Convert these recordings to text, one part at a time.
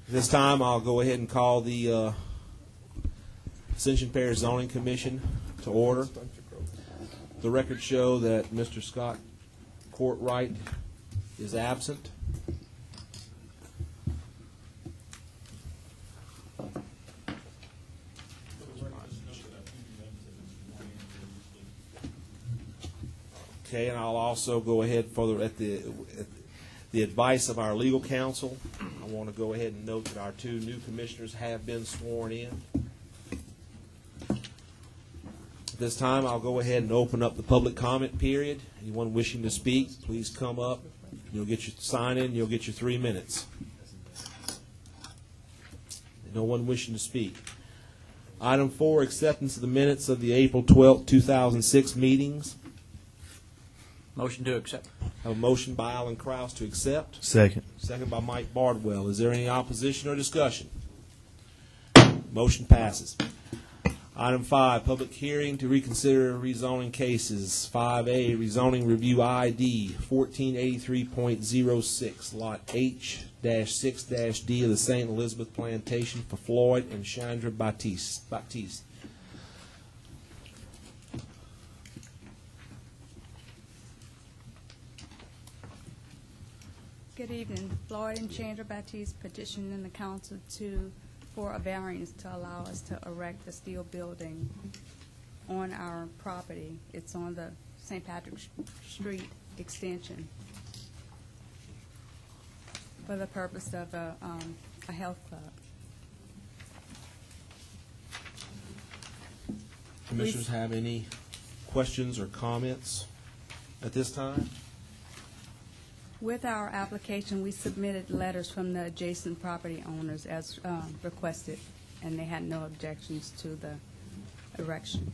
This time, I'll go ahead and call the Ascension Parish Zoning Commission to order. The records show that Mr. Scott Courtwright is absent. Okay, and I'll also go ahead further at the advice of our legal counsel. I want to go ahead and note that our two new commissioners have been sworn in. At this time, I'll go ahead and open up the public comment period. Anyone wishing to speak, please come up. You'll get your sign in. You'll get your 3 minutes. No one wishing to speak. Item 4, acceptance of the minutes of the April 12, 2006 meetings. Motion to accept. I have a motion by Alan Krause to accept. Second. Second by Mike Bardwell. Is there any opposition or discussion? Motion passes. Item 5, public hearing to reconsider rezoning cases. 5A, rezoning review ID 1483.06, Lot H-6-D of the St. Elizabeth Plantation for Floyd and Chandra Baptiste. Good evening. Floyd and Chandra Baptiste petitioning the council for a variance to allow us to erect a steel building on our property. It's on the St. Patrick Street extension for the purpose of a health club. Commissioners have any questions or comments at this time? With our application, we submitted letters from the adjacent property owners as requested, and they had no objections to the erection.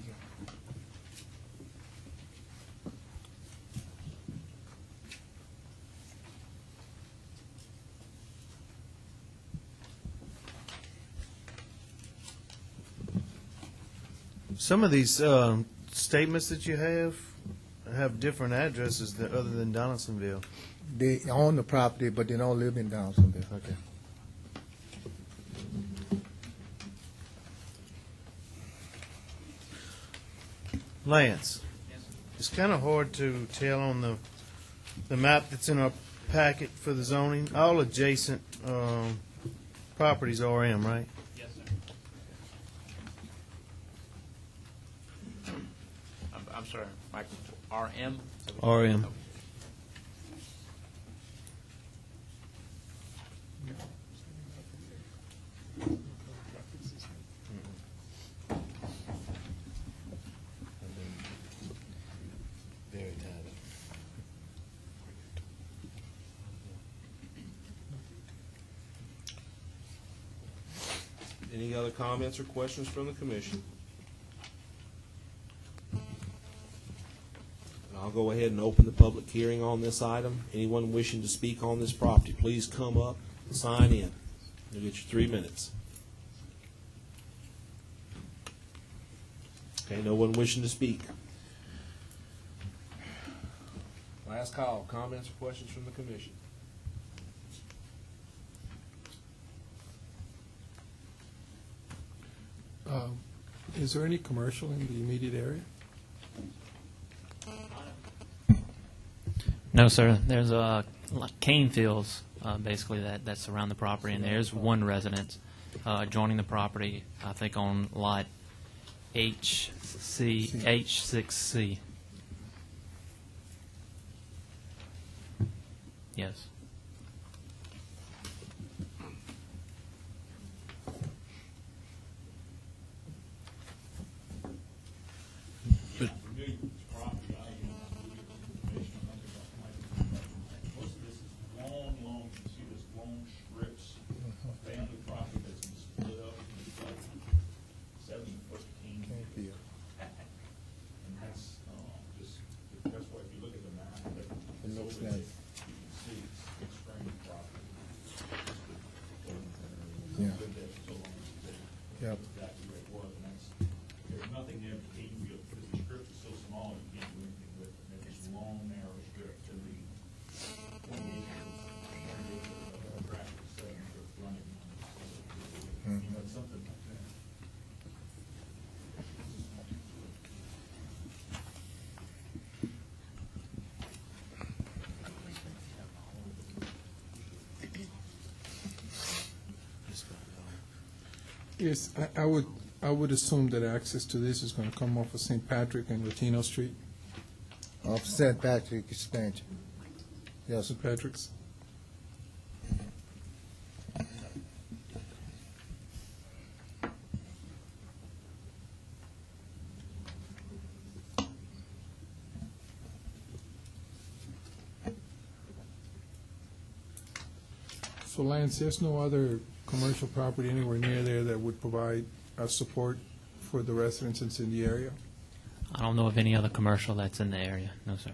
Some of these statements that you have different addresses other than Donaldsonville. They own the property, but they don't live in Donaldsonville. Okay. Lance, it's kind of hard to tell on the map that's in our packet for the zoning. All adjacent properties are RM, right? Yes, sir. I'm sorry, Michael. RM? RM. Any other comments or questions from the commission? And I'll go ahead and open the public hearing on this item. Anyone wishing to speak on this property, please come up and sign in. You'll get your 3 minutes. Okay, no one wishing to speak. Last call, comments or questions from the commission? Is there any commercial in the immediate area? No, sir. There's cane fields, basically, that surround the property, and there's one residence adjoining the property, I think on lot H6C. Yes. Yes, I would assume that access to this is going to come off of St. Patrick and Latino Street. Of St. Patrick expansion. Yes, St. Patrick's? So Lance, there's no other commercial property anywhere near there that would provide support for the residents that's in the area? I don't know of any other commercial that's in the area. No, sir.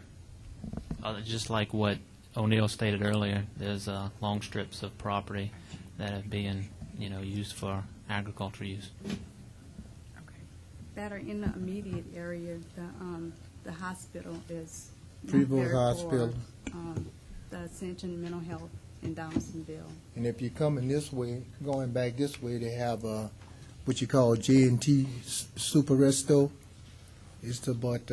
Just like what O'Neill stated earlier, there's long strips of property that have been, used for agricultural use. That are in the immediate area, the hospital is not Prevost very far. Hospital. The Ascension Mental Health in Downsonville. and if you're coming this way, going back this way, they have what you call J&T Super Resto. It's about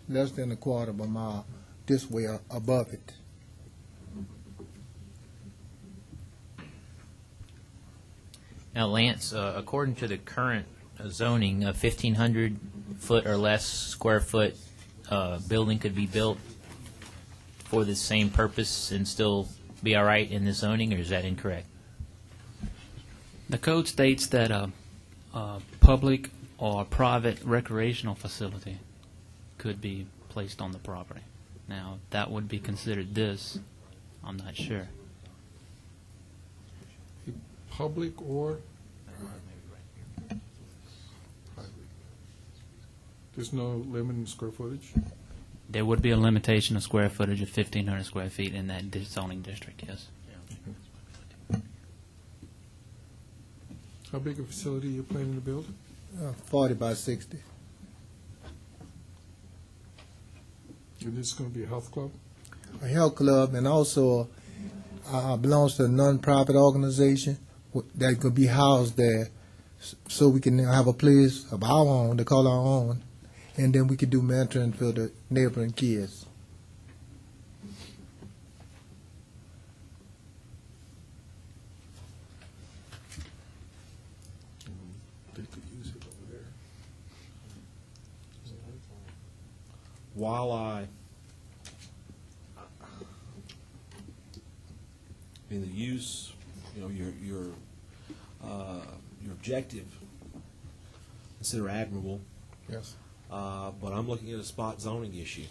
less than a quarter of a mile this way above it. Now, Lance, according to the current zoning, a 1,500 foot or less square foot building could be built for the same purpose and still be all right in the zoning, or is that incorrect? The code states that a public or private recreational facility could be placed on the property. Now, that would be considered this, I'm not sure. Public or? There's no limit in square footage? There would be a limitation of square footage of 1,500 square feet in that zoning district, yes. How big a facility are you planning to build? 40 by 60. And this is going to be a health club? A health club, and also belongs to a non-profit organization that could be housed there, so we can have a place of our own, to call our own, and then we could do mentoring for the neighboring kids. They could use it over there. While I in the use, your objective, consider admirable, Yes, but I'm looking at a spot zoning issue,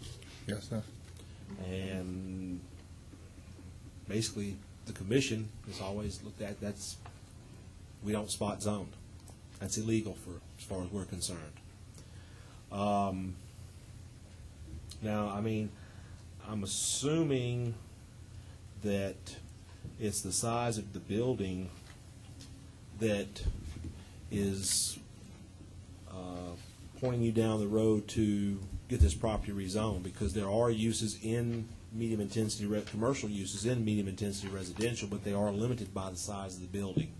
yes, sir. and basically the commission has always looked at we don't spot zone. That's illegal as far as we're concerned. Now, I'm assuming that it's the size of the building that is pointing you down the road to get this property rezoned, because there are uses in medium intensity, commercial uses in medium intensity residential, but they are limited by the size of the building.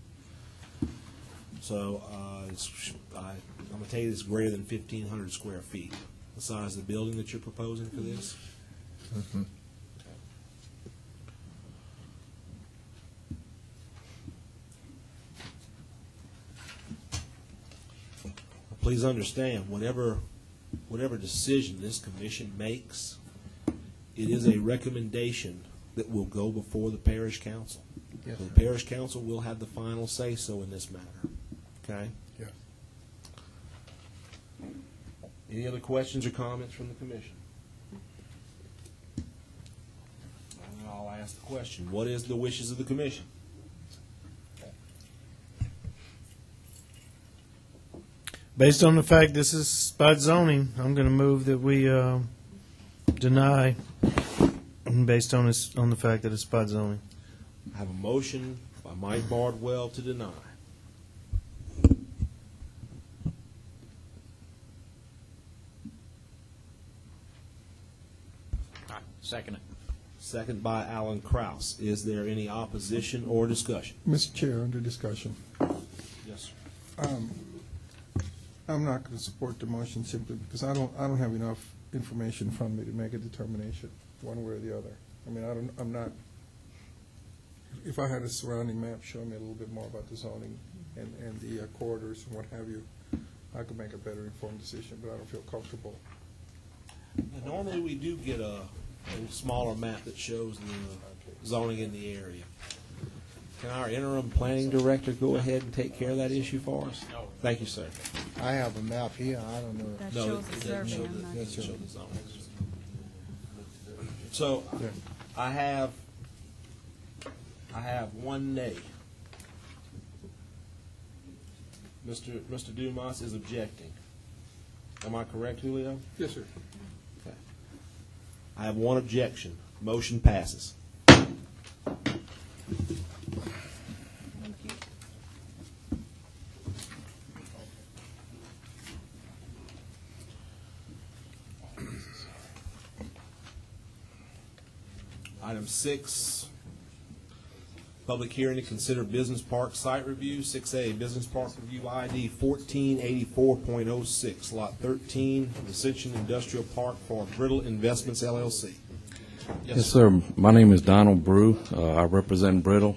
So I'm going to tell you it's greater than 1,500 square feet, the size of the building that you're proposing for this. Please understand, whatever decision this commission makes, it is a recommendation that will go before the parish council. Yes, The sir. parish council will have the final say-so in this matter. Okay? Yes. Any other questions or comments from the commission? I'll ask the question. What is the wishes of the commission? Based on the fact this is spot zoning, I'm going to move that we deny, based on the fact that it's spot zoning. I have a motion by Mike Bardwell to deny. Second it. Second by Alan Kraus. Is there any opposition or discussion? Mr. Chair, under discussion. Yes, sir. I'm not going to support the motion simply because I don't have enough information from me to make a determination one way or the other. I'm not, if I had a surrounding map showing me a little bit more about the zoning, and the corridors and what have you, I could make a better informed decision, but I don't feel comfortable. Normally, we do get a smaller map that shows the zoning in the area. Can our interim planning director go ahead and take care of that issue for us? Thank you, sir. I have a map here, I don't know. That No, shows it the doesn't survey, show I'm the- not it doesn't sure. show the zoning. So, Yeah. I have one nay. Mr. Dumas is objecting. Am I correct, Julio? Yes, sir. Okay. I have one objection. Motion passes. Item 6, public hearing to consider business park site review. 6A, business park review ID 1484.06, lot 13, Ascension Industrial Park for Brittle Investments LLC. Yes, sir. My name is Donald Brew. I represent Brittle.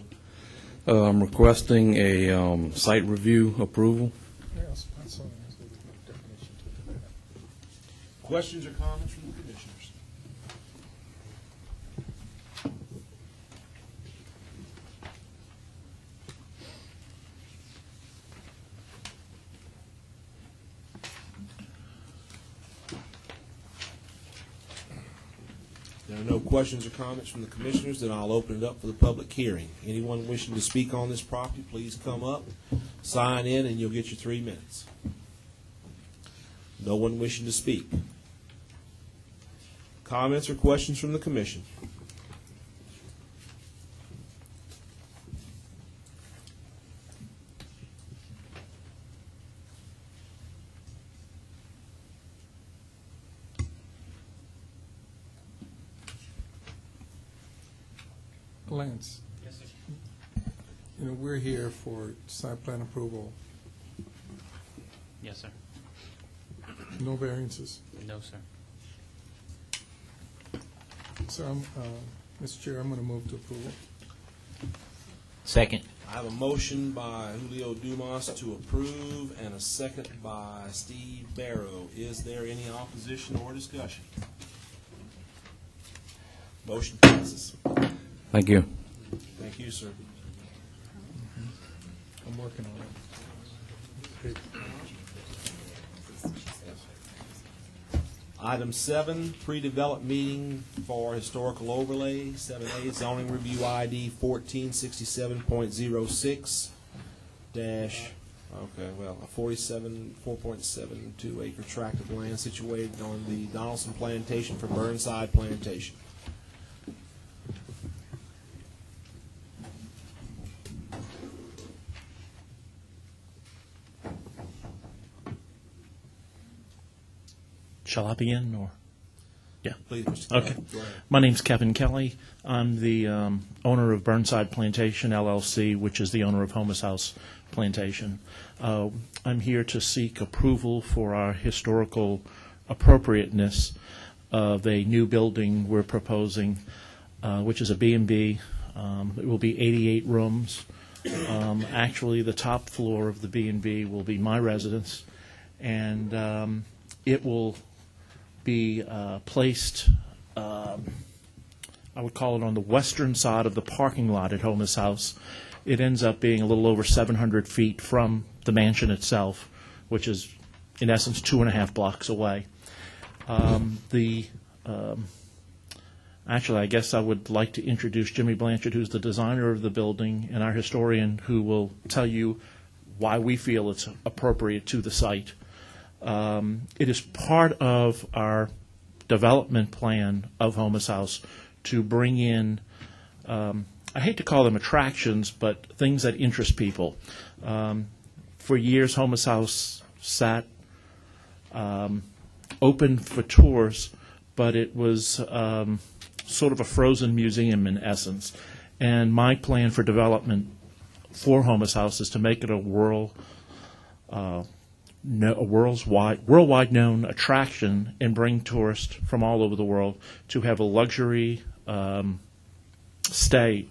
I'm requesting a site review approval. Yes, that's all. That's a good definition to it. Questions or comments from the commissioners? There are no questions or comments from the commissioners, then I'll open it up for the public hearing. Anyone wishing to speak on this property, please come up, sign in, and you'll get your 3 minutes. No one wishing to speak. Comments or questions from the commission? Lance? Yes, sir. You know, we're here for site plan approval, Yes, sir. no variances. No, sir. So, Mr. Chair, I'm going to move to approval. Second. I have a motion by Julio Dumas to approve and a second by Steve Barrow. Is there any opposition or discussion? Motion passes. Thank you. Thank you, sir. I'm working on it. Item 7, pre-developed meeting for historical overlay. 7A, zoning review ID 1467.06 dash, okay, well, a 4.72 acre tract of land situated on the Donaldson Plantation for Burnside Plantation. Shall I begin, or? Yeah. Please, Mr. Okay. Kelly, go ahead. My name's Kevin Kelly. I'm the owner of Burnside Plantation LLC, which is the owner of Homus House Plantation. I'm here to seek approval for our historical appropriateness of a new building we're proposing, which is a B&B. It will be 88 rooms. Actually, the top floor of the B&B will be my residence, and it will be placed, I would call it on the western side of the parking lot at Homus House. It ends up being a little over 700 feet from the mansion itself, which is, in essence, 2.5 blocks away. Actually, I guess I would like to introduce Jimmy Blanchard, who's the designer of the building, and our historian, who will tell you why we feel it's appropriate to the site. It is part of our development plan of Homus House to bring in, I hate to call them attractions, but things that interest people. For years, Homus House sat open for tours, but it was sort of a frozen museum in essence. And my plan for development for Homus House is to make it a worldwide known attraction and bring tourists from all over the world to have a luxury stay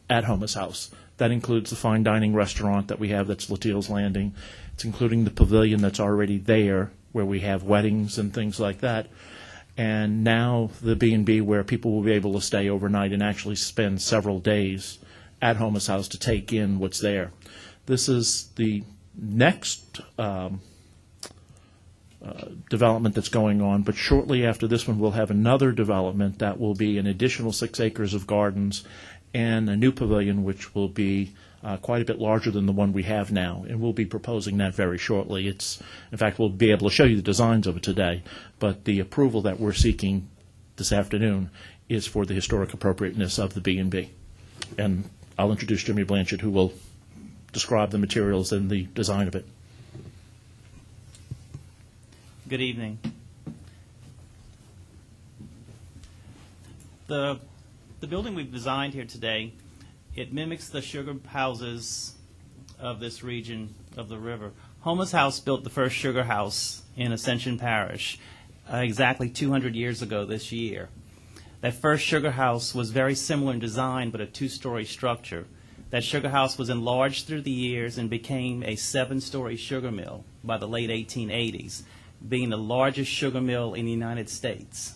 at Homus House. That includes the fine dining restaurant that we have that's Latil's Landing. It's including the pavilion that's already there where we have weddings and things like that. And now the B&B where people will be able to stay overnight and actually spend several days at Homus House to take in what's there. This is the next development that's going on, but shortly after this one we'll have another development that will be an additional 6 acres of gardens and a new pavilion which will be quite a bit larger than the one we have now, and we'll be proposing that very shortly. In fact, we'll be able to show you the designs of it today, but the approval that we're seeking this afternoon is for the historic appropriateness of the B&B. And I'll introduce Jimmy Blanchard, who will describe the materials and the design of it. Good evening. The building we've designed here today, it mimics the sugar houses of this region of the river. Homus House built the first sugar house in Ascension Parish exactly 200 years ago this year. That first sugar house was very similar in design, but a 2-story structure. That sugar house was enlarged through the years and became a 7-story sugar mill by the late 1880s, being the largest sugar mill in the United States.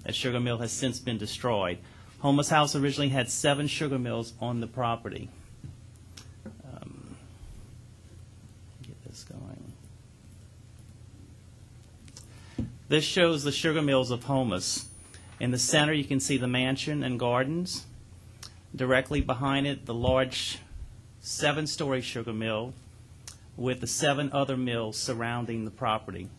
That sugar mill has since been destroyed. Homus House originally had 7 sugar mills on the property. Get this going. This shows the sugar mills of Homus. In the center, you can see the mansion and gardens. Directly behind it, the large 7-story sugar mill with the 7 other mills surrounding the property.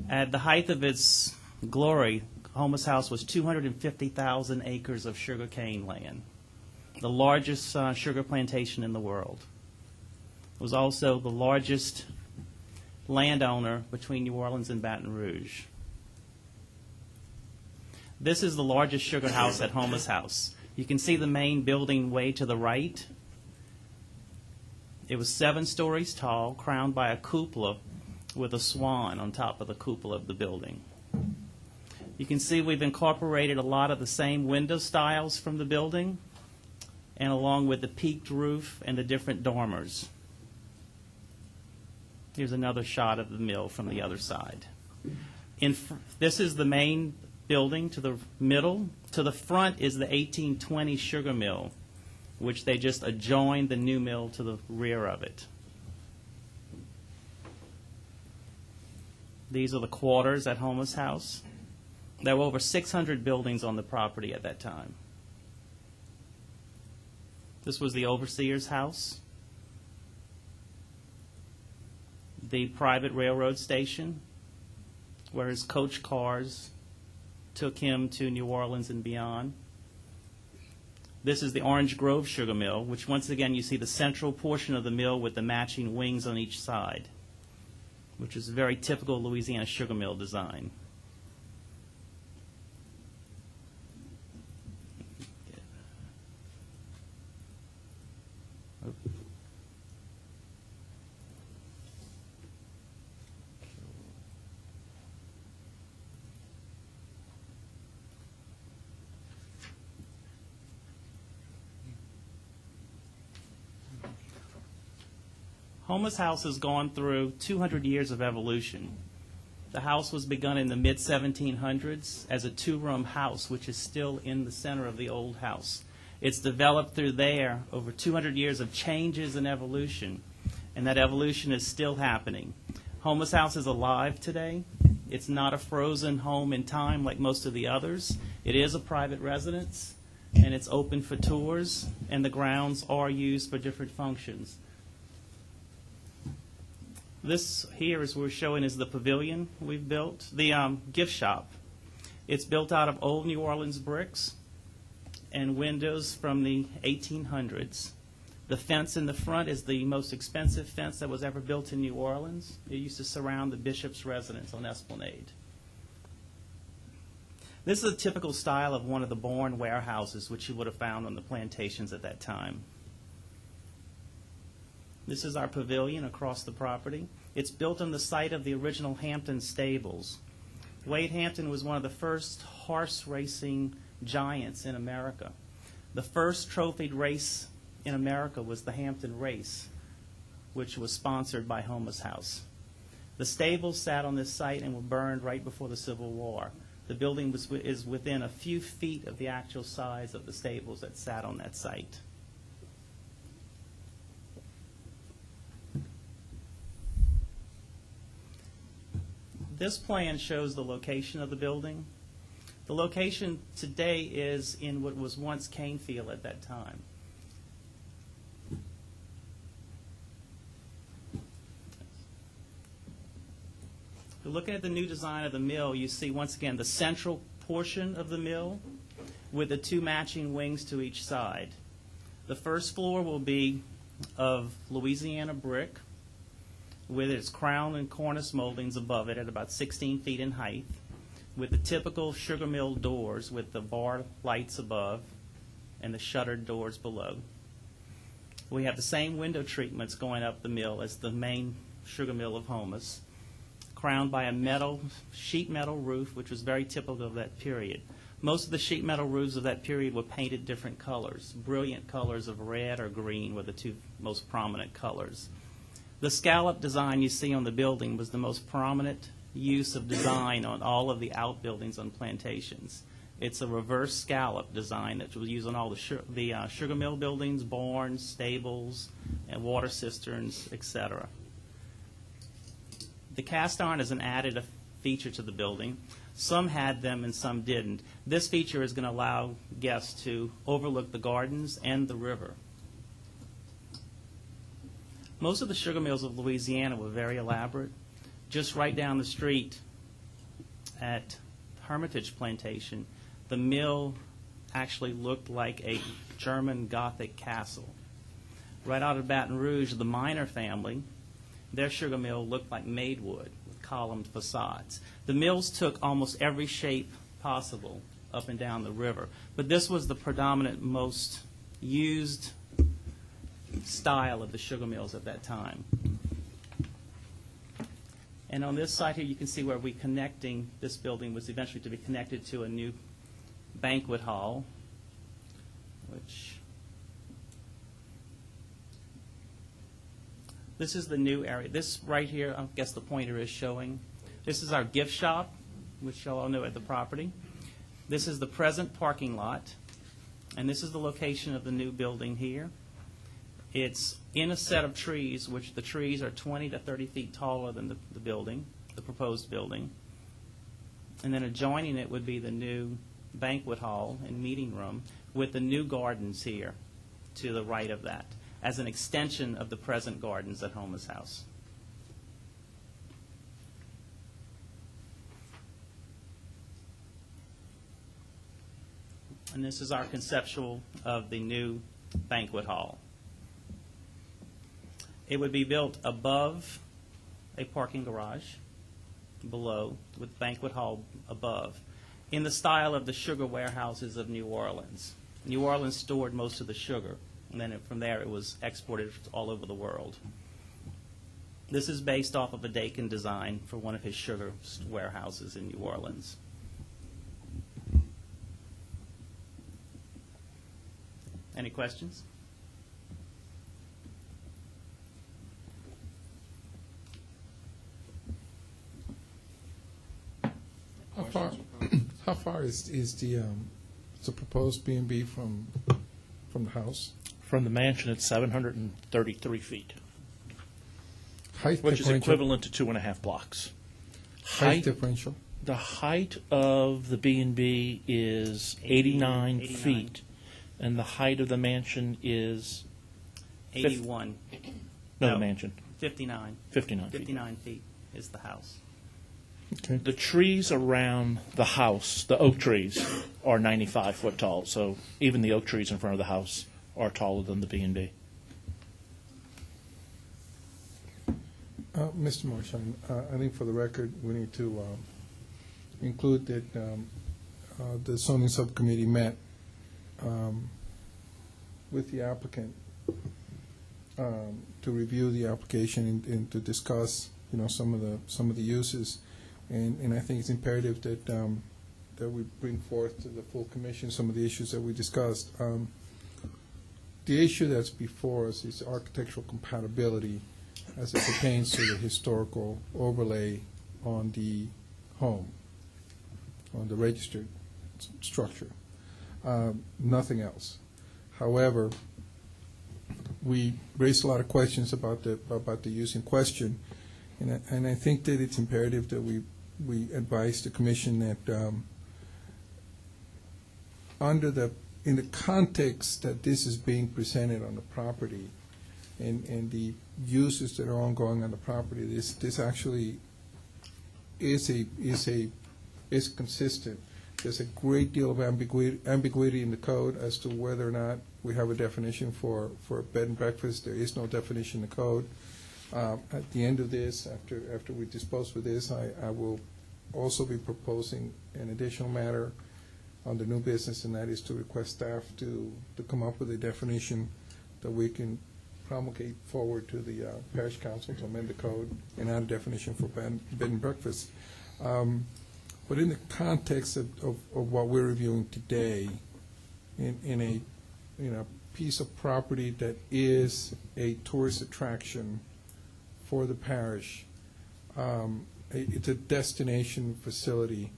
At the height of its glory, Homus House was 250,000 acres of sugar cane land, the largest sugar plantation in the world. It was also the largest landowner between New Orleans and Baton Rouge. This is the largest sugar house at Homus House. You can see the main building way to the right. It was 7 stories tall, crowned by a cupola with a swan on top of the cupola of the building. You can see we've incorporated a lot of the same window styles from the building, and along with the peaked roof and the different dormers. Here's another shot of the mill from the other side. This is the main building to the middle. To the front is the 1820 sugar mill, which they just adjoined the new mill to the rear of it. These are the quarters at Homus House. There were over 600 buildings on the property at that time. This was the overseer's house, the private railroad station, where his coach cars took him to New Orleans and beyond. This is the Orange Grove Sugar Mill, which once again you see the central portion of the mill with the matching wings on each side, which is a very typical Louisiana sugar mill design. Homus House has gone through 200 years of evolution. The house was begun in the mid-1700s as a 2-room house, which is still in the center of the old house. It's developed through there over 200 years of changes and evolution, and that evolution is still happening. Homus House is alive today. It's not a frozen home in time like most of the others. It is a private residence, and it's open for tours, and the grounds are used for different functions. This here is we're showing is the pavilion we've built, the gift shop. It's built out of old New Orleans bricks and windows from the 1800s. The fence in the front is the most expensive fence that was ever built in New Orleans. It used to surround the bishop's residence on Esplanade. This is a typical style of one of the barn warehouses which you would have found on the plantations at that time. This is our pavilion across the property. It's built on the site of the original Hampton stables. Wade Hampton was one of the first horse racing giants in America. The first trophied race in America was the Hampton Race, which was sponsored by Homus House. The stables sat on this site and were burned right before the Civil War. The building is within a few feet of the actual size of the stables that sat on that site. This plan shows the location of the building. The location today is in what was once Canefield at that time. Looking at the new design of the mill, you see once again the central portion of the mill with the two matching wings to each side. The first floor will be of Louisiana brick with its crown and cornice moldings above it at about 16 feet in height, with the typical sugar mill doors with the bar lights above and the shuttered doors below. We have the same window treatments going up the mill as the main sugar mill of Homus, crowned by a sheet metal roof, which was very typical of that period. Most of the sheet metal roofs of that period were painted different colors. Brilliant colors of red or green were the two most prominent colors. The scallop design you see on the building was the most prominent use of design on all of the outbuildings on plantations. It's a reverse scallop design that was used on all the sugar mill buildings, barns, stables, and water cisterns, etc. The cast iron is an added feature to the building. Some had them and some didn't. This feature is going to allow guests to overlook the gardens and the river. Most of the sugar mills of Louisiana were very elaborate. Just right down the street at Hermitage Plantation, the mill actually looked like a German Gothic castle. Right out of Baton Rouge, the Miner family, their sugar mill looked like Maidwood with columned facades. The mills took almost every shape possible up and down the river, but this was the predominant, most used style of the sugar mills at that time. And on this side here, you can see where this building was eventually to be connected to a new banquet hall, which this is the new area. This right here, I guess the pointer is showing. This is our gift shop, which you all know at the property. This is the present parking lot, and this is the location of the new building here. It's in a set of trees, which the trees are 20 to 30 feet taller than the building, the proposed building. And then adjoining it would be the new banquet hall and meeting room with the new gardens here to the right of that, as an extension of the present gardens at Homus House. And this is our conceptual of the new banquet hall. It would be built above a parking garage, below, with banquet hall above, in the style of the sugar warehouses of New Orleans. New Orleans stored most of the sugar, and then from there it was exported all over the world. This is based off of a Dakin design for one of his sugar warehouses in New Orleans. Any questions? How far is the proposed B&B from the house? From the mansion, it's 733 feet, Height which is differential? equivalent to 2.5 blocks. Height differential? The height of the B&B is 89 feet, and the height of the mansion is 81. no, the mansion 59. 59 feet. 59 feet is the house. Okay. The trees around the house, the oak trees, are 95 foot tall. So even the oak trees in front of the house are taller than the B&B. Mr. Marchand, I think for the record, we need to include that the zoning subcommittee met with the applicant to review the application and to discuss, some of the uses. And I think it's imperative that that we bring forth to the full commission some of the issues that we discussed. the issue that's before us is architectural compatibility as it pertains to the historical overlay on the home, on the registered structure. Nothing else. However, we raised a lot of questions about the use in question, and I think that it's imperative that we advise the commission that in the context that this is being presented on the property and the uses that are ongoing on the property, this actually is consistent. There's a great deal of ambiguity in the code as to whether or not we have a definition for a bed and breakfast. There is no definition in the code. At the end of this, after we dispose with this, I will also be proposing an additional matter on the new business, and that is to request staff to come up with a definition that we can promulgate forward to the parish council to amend the code and add a definition for bed and breakfast. But in the context of what we're reviewing today, in a piece of property that is a tourist attraction for the parish, it's a destination facility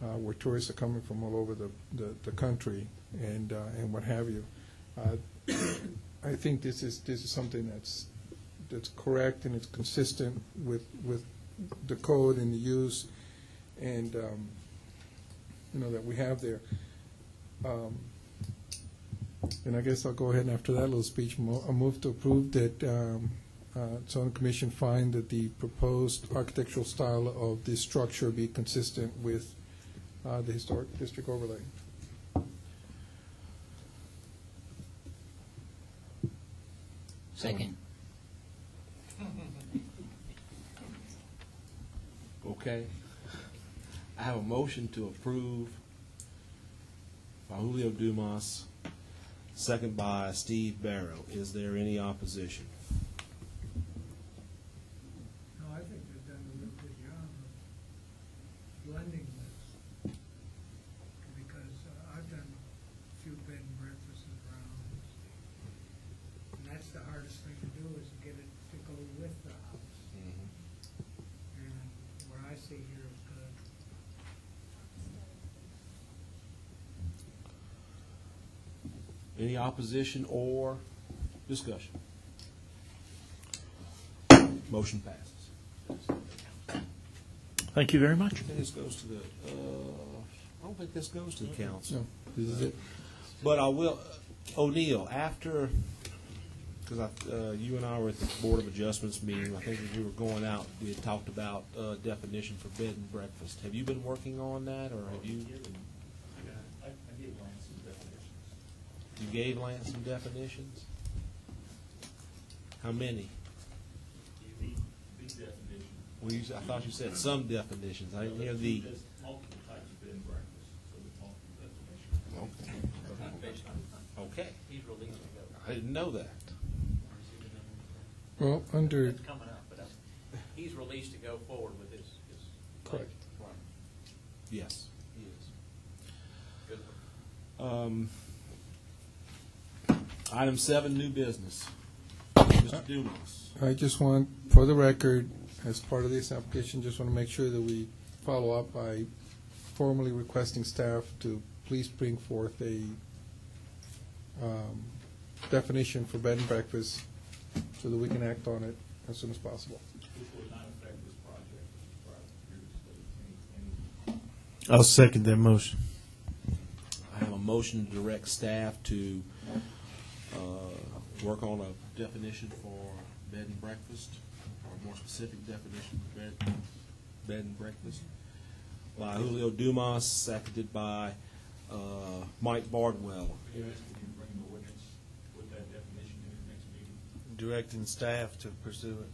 where tourists are coming from all over the country and what have you. I think this is something that's correct and it's consistent with the code and the use and that we have there. And I guess I'll go ahead and after that little speech, I'll move to approve that zoning commission find that the proposed architectural style of this structure be consistent with the historic district overlay. Second. Okay. I have a motion to approve by Julio Dumas, second by Steve Barrow. Is there any opposition? No, I think they've done a real good job of blending this. Because I've done a few bed and breakfasts around. And that's the hardest thing to do is to get it to go with the house. And what I see here is good. Any opposition or discussion? Motion passes. Thank you very much. I think this goes to the, I don't think this goes to the council. No, this is it. But I will, O'Neill, after, because you and I were at the Board of Adjustments meeting, I think as we were going out, we had talked about definition for bed and breakfast. Have you been working on that, or have you? I gave Lance some definitions. You gave Lance some definitions? How many? The definition. Well, I thought you said some definitions. I didn't hear the. There's multiple types of bed and breakfast, so there's multiple definitions. Okay. He's released to go. I didn't know that. Well, under It's coming up, but he's released to go forward with his. correct. Right. Yes, he is. Good. Item 7, new business. Mr. Dumas. I just want, for the record, as part of this application, just want to make sure that we follow up by formally requesting staff to please bring forth a definition for bed and breakfast so that we can act on it as soon as possible. This would not affect this project as previously. I'll second that motion. I have a motion to direct staff to work on a definition for bed and breakfast, or a more specific definition for bed and breakfast, by Julio Dumas, seconded by Mike Bardwell. Are you asking me to bring the ordinance with that definition in the next meeting? Directing staff to pursue it,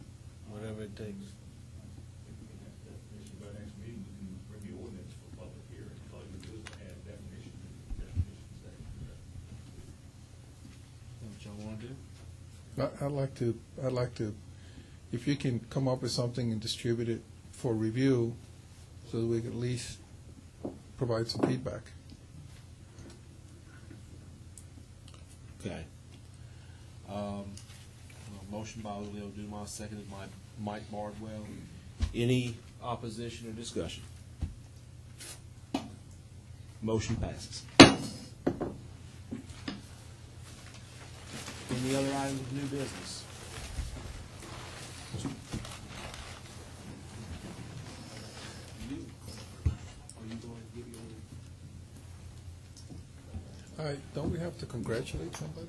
whatever it takes. If we can have the definition by next meeting, we can bring the ordinance for public hearing. All you do is add definition and definitions that. What y'all want to do? I'd like to, if you can come up with something and distribute it for review so that we can at least provide some feedback. Okay. Motion by Julio Dumas, seconded by Mike Bardwell. Any opposition or discussion? Motion passes. Any other items of new business? Are you going to give your... Don't we have to congratulate somebody?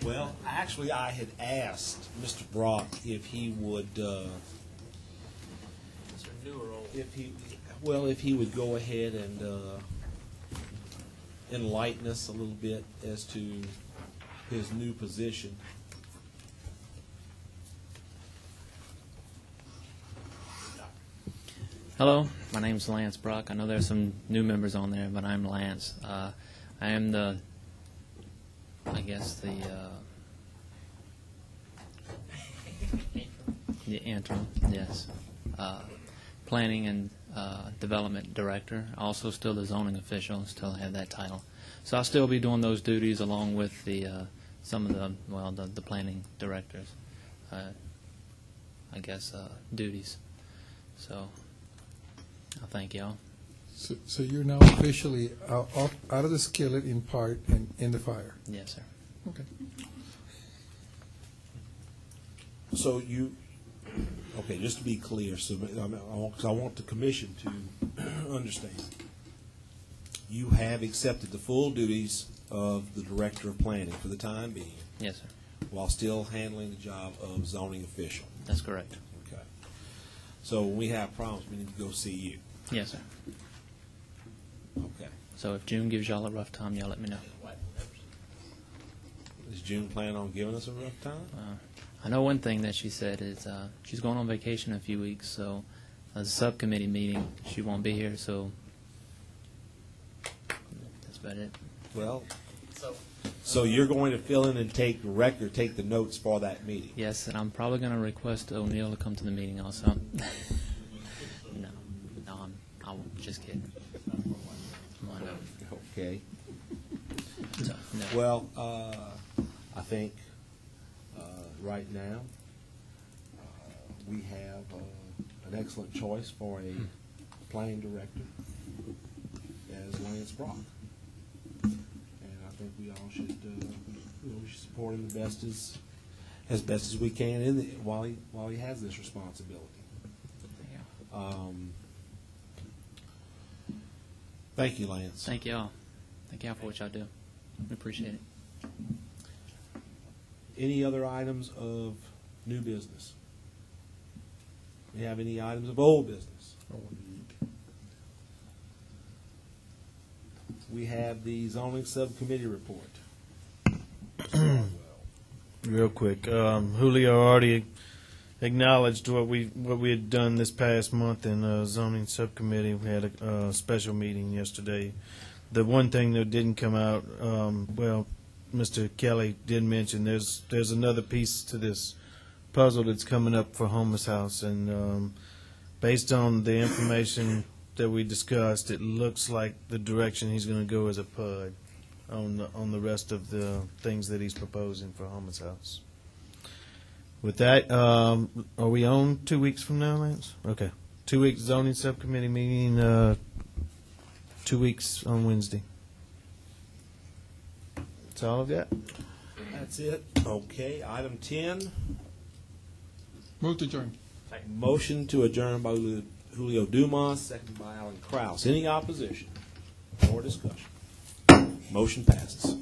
Well, actually, I had asked Mr. Brock if he would, Mr. New or old? if he would go ahead and enlighten us a little bit as to his new position. Hello, my name's Lance Brock. I know there's some new members on there, but I'm Lance. I am the interim, yes. Planning and Development Director. Also still the zoning official, still have that title. So I'll still be doing those duties along with the some of the planning directors, duties. So I thank y'all. So you're now officially out of the skillet in part and in the fire? Yes, sir. Okay. So okay, just to be clear, so because I want the commission to understand, you have accepted the full duties of the Director of Planning for the time being, Yes, sir. while still handling the job of zoning official. That's correct. Okay. So when we have problems, we need to go see you. Yes, sir. Okay. So if June gives y'all a rough time, y'all let me know. Is June planning on giving us a rough time? I know one thing that she said is she's going on vacation in a few weeks, so a subcommittee meeting, she won't be here, so that's about it. Well, so you're going to fill in and take the notes for that meeting? Yes, and I'm probably going to request O'Neill to come to the meeting also. No, I'm just kidding. Come on up. Okay. So, no. Well, I think right now we have an excellent choice for a planning director as Lance Brock, and I think we all should we should support him the best as best as we can while he has this responsibility. Thank you, Lance. Thank y'all. Thank y'all for what y'all do. We appreciate it. Any other items of new business? We have any items of old business? We have the zoning subcommittee report. Real quick, Julio already acknowledged what we had done this past month in zoning subcommittee. We had a special meeting yesterday. The one thing that didn't come out, Mr. Kelly did mention there's another piece to this puzzle that's coming up for Homeless House, and based on the information that we discussed, it looks like the direction he's going to go is a PUD on the rest of the things that he's proposing for Homeless House. With that, are we on 2 weeks from now, Lance? Okay. 2 weeks zoning subcommittee meeting, 2 weeks on Wednesday. That's all I've got. That's it. Okay, item 10. Move to adjourn. Motion to adjourn by Julio Dumas, seconded by Alan Kraus. Any opposition or discussion? Motion passes.